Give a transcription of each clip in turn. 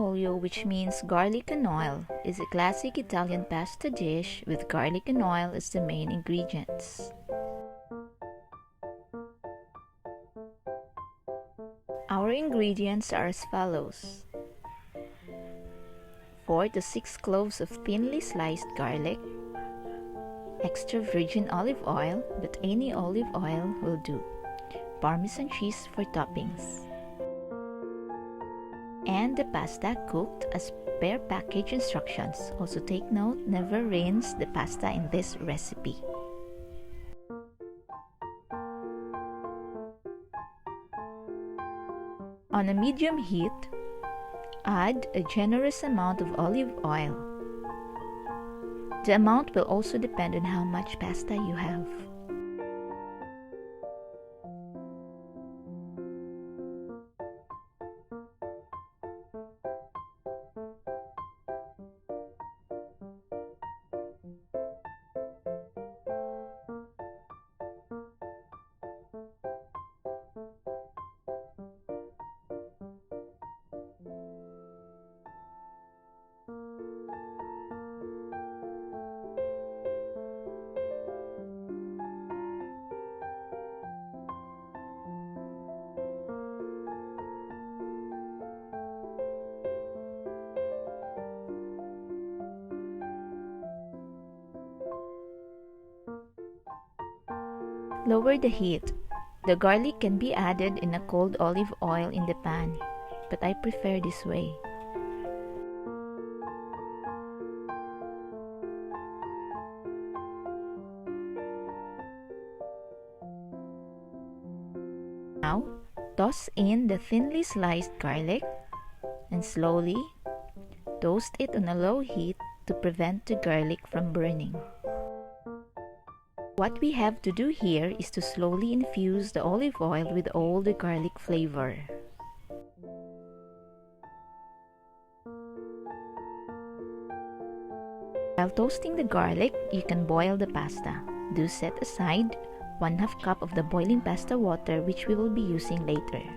Olio, which means garlic and oil, is a classic Italian pasta dish with garlic and oil as the main ingredients. Our ingredients are as follows: 4 to 6 cloves of thinly sliced garlic, extra virgin olive oil, but any olive oil will do, Parmesan cheese for toppings, and the pasta cooked as per package instructions. Also take note, never rinse the pasta in this recipe. On a medium heat, add a generous amount of olive oil. The amount will also depend on how much pasta you have. Lower the heat. The garlic can be added in a cold olive oil in the pan, but I prefer this way. Now, toss in the thinly sliced garlic and slowly toast it on a low heat to prevent the garlic from burning. What we have to do here is to slowly infuse the olive oil with all the garlic flavor. While toasting the garlic, you can boil the pasta. Do set aside 1/2 cup of the boiling pasta water, which we will be using later.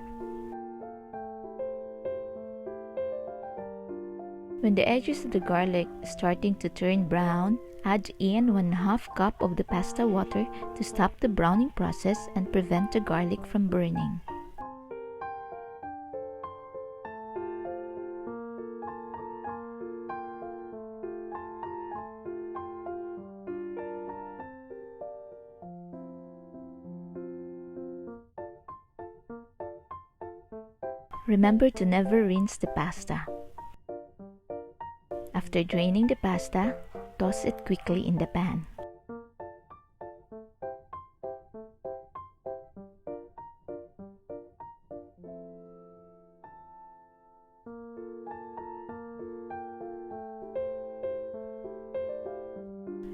When the edges of the garlic are starting to turn brown, add in 1/2 cup of the pasta water to stop the browning process and prevent the garlic from burning. Remember to never rinse the pasta. After draining the pasta, toss it quickly in the pan.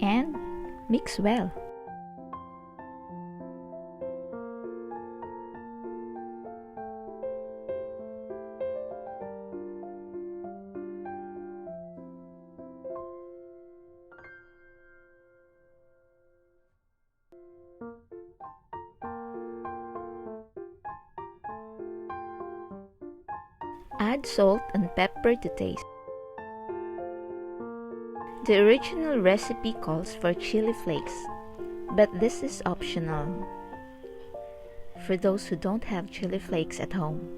And mix well. Add salt and pepper to taste. The original recipe calls for chili flakes, but this is optional for those who don't have chili flakes at home.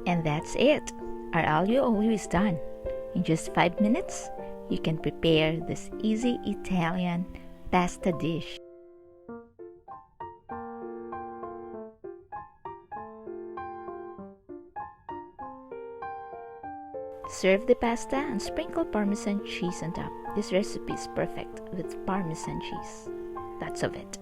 And that's it! Our aglio olio is done. In just 5 minutes, you can prepare this easy Italian pasta dish. Serve the pasta and sprinkle Parmesan cheese on top. This recipe is perfect with Parmesan cheese. Lots of it.